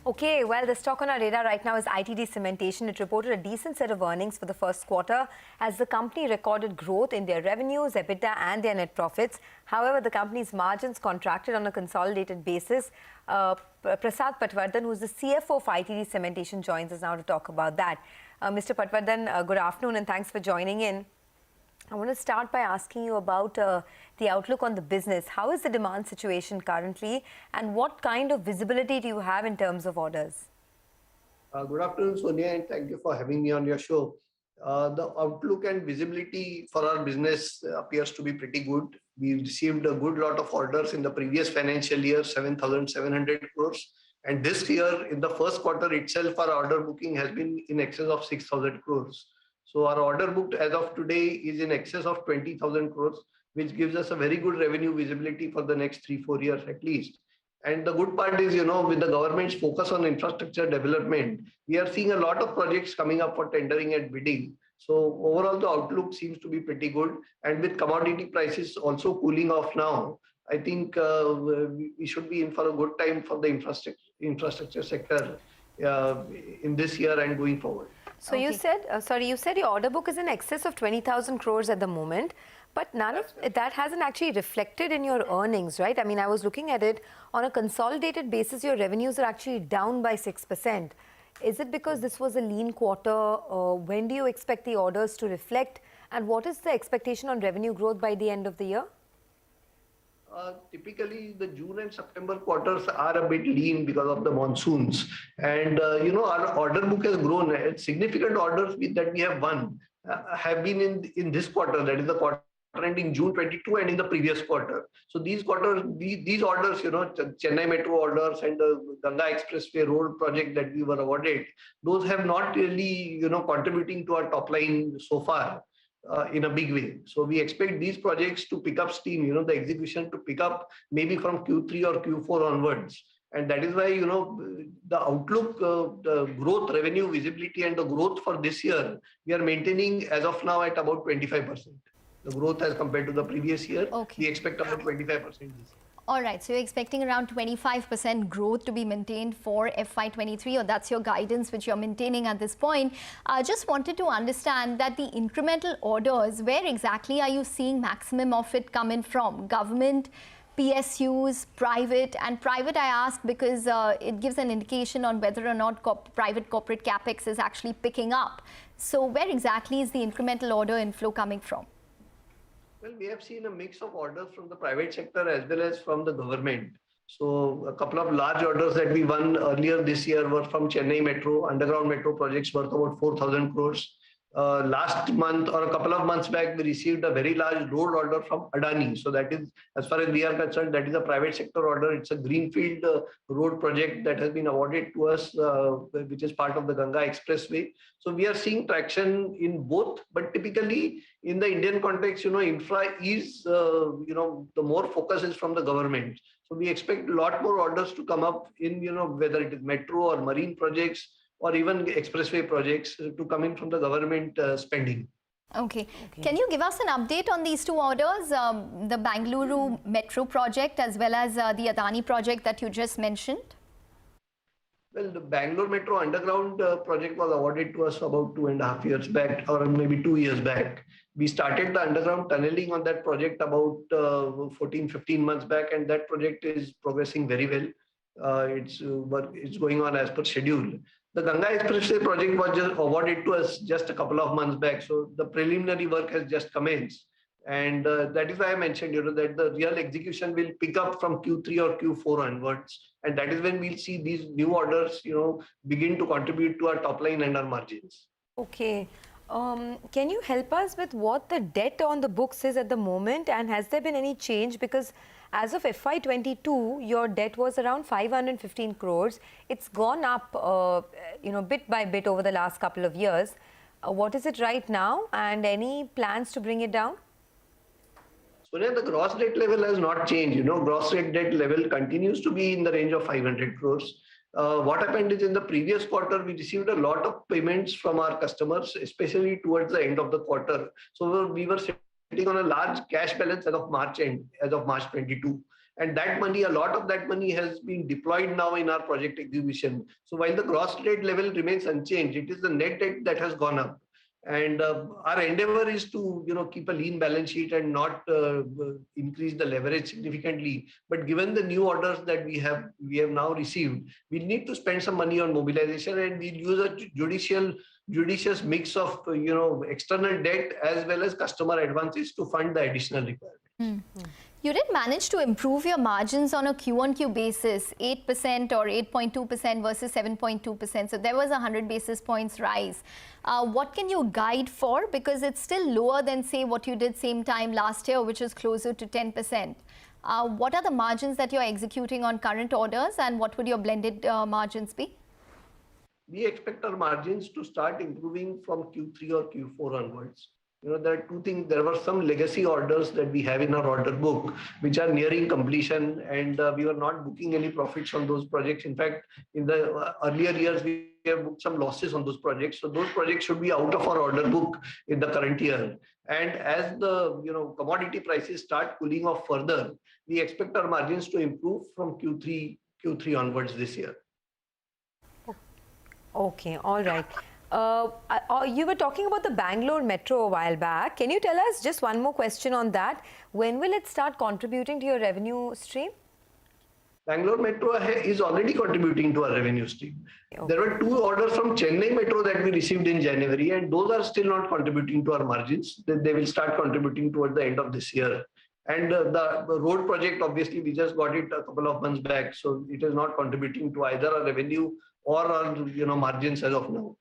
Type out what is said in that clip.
Okay, well, the stock on our radar right now is ITD Cementation. It reported a decent set of earnings for the first quarter as the company recorded growth in their revenues, EBITDA and their net profits. However, the company's margins contracted on a consolidated basis. Prasad Patwardhan, who is the CFO of ITD Cementation, joins us now to talk about that. Mr. Patwardhan, good afternoon and thanks for joining in. I want to start by asking you about the outlook on the business. How is the demand situation currently and what kind of visibility do you have in terms of orders? Good afternoon, Sonia, and thank you for having me on your show. The outlook and visibility for our business appears to be pretty good. We received a good lot of orders in the previous financial year, 7,700 crores. And this year, in the first quarter itself, our order booking has been in excess of 6,000 crores. So our order booked as of today is in excess of 20,000 crores, which gives us a very good revenue visibility for the next 3-4 years at least. And the good part is, with the government's focus on infrastructure development, we are seeing a lot of projects coming up for tendering and bidding. So overall, the outlook seems to be pretty good. And with commodity prices also cooling off now, I think we should be in for a good time for the infrastructure sector in this year and going forward. So you said your order book is in excess of 20,000 crores at the moment, but none of that hasn't actually reflected in your earnings, right? I mean, I was looking at it on a consolidated basis, your revenues are actually down by 6%. Is it because this was a lean quarter? When do you expect the orders to reflect? And what is the expectation on revenue growth by the end of the year? Typically, the June and September quarters are a bit lean because of the monsoons. And, our order book has grown. Significant orders that we have won have been in this quarter, that is the quarter ending June 22 and in the previous quarter. So these orders, Chennai Metro orders and the Ganga Expressway road project that we were awarded, those have not really, contributing to our top line so far. In a big way. So we expect these projects to pick up steam, the execution to pick up maybe from Q3 or Q4 onwards. And that is why, the outlook, the growth, revenue visibility and the growth for this year, we are maintaining as of now at about 25%. The growth as compared to the previous year, we expect about 25% this year. All right, so you're expecting around 25% growth to be maintained for FY23, or that's your guidance which you're maintaining at this point. I just wanted to understand that the incremental orders, where exactly are you seeing maximum of it coming from? Government, PSUs, private? And private I ask because it gives an indication on whether or not private corporate capex is actually picking up. So where exactly is the incremental order inflow coming from? Well, we have seen a mix of orders from the private sector as well as from the government. So a couple of large orders that we won earlier this year were from Chennai Metro, underground metro projects worth about 4,000 crores. Last month or a couple of months back, we received a very large road order from Adani. So that is, as far as we are concerned, that is a private sector order. It's a greenfield road project that has been awarded to us, which is part of the Ganga Expressway. So we are seeing traction in both, but typically in the Indian context, infra is, the more focus is from the government. So we expect a lot more orders to come up in, whether it is metro or marine projects, or even expressway projects to come in from the government spending. Okay. Can you give us an update on these two orders, the Bangalore Metro project as well as the Adani project that you just mentioned? Well, the Bangalore Metro underground project was awarded to us about 2.5 years back, or maybe 2 years back. We started the underground tunneling on that project about 14-15 months back, and that project is progressing very well. It's going on as per schedule. The Ganga Expressway project was just awarded to us just a couple of months back. So the preliminary work has just commenced. And that is why I mentioned, that the real execution will pick up from Q3 or Q4 onwards. And that is when we'll see these new orders, begin to contribute to our top line and our margins. Okay. Can you help us with what the debt on the books is at the moment? And has there been any change? Because as of FY22, your debt was around 515 crores. It's gone up, bit by bit over the last couple of years. What is it right now? And any plans to bring it down? So the gross debt level has not changed. Gross debt level continues to be in the range of 500 crores. What happened is in the previous quarter, we received a lot of payments from our customers, especially towards the end of the quarter. So we were sitting on a large cash balance as of March 22. And that money, a lot of that money has been deployed now in our project execution. So while the gross debt level remains unchanged, it is the net debt that has gone up. And our endeavor is to, keep a lean balance sheet and not increase the leverage significantly. But given the new orders that we have now received, we need to spend some money on mobilization, and we'll use a judicious mix of, external debt as well as customer advances to fund the additional requirement. You did manage to improve your margins on a Q-on-Q basis, 8% or 8.2% versus 7.2%. So there was a 100 basis points rise. What can you guide for? Because it's still lower than, say, what you did same time last year, which is closer to 10%. What are the margins that you're executing on current orders, and what would your blended margins be? We expect our margins to start improving from Q3 or Q4 onwards. There are two things. There were some legacy orders that we have in our order book, which are nearing completion, and we were not booking any profits on those projects. In fact, in the earlier years, we have booked some losses on those projects. So those projects should be out of our order book in the current year. And as the commodity prices start cooling off further, we expect our margins to improve from Q3 onwards this year. Okay, all right. You were talking about the Bangalore Metro a while back. Can you tell us just one more question on that? When will it start contributing to your revenue stream? Bangalore Metro is already contributing to our revenue stream. Okay. There were 2 orders from Chennai Metro that we received in January, and those are still not contributing to our margins. They will start contributing towards the end of this year. And the road project, obviously, we just got it a couple of months back, so it is not contributing to either our revenue or our margins as of now.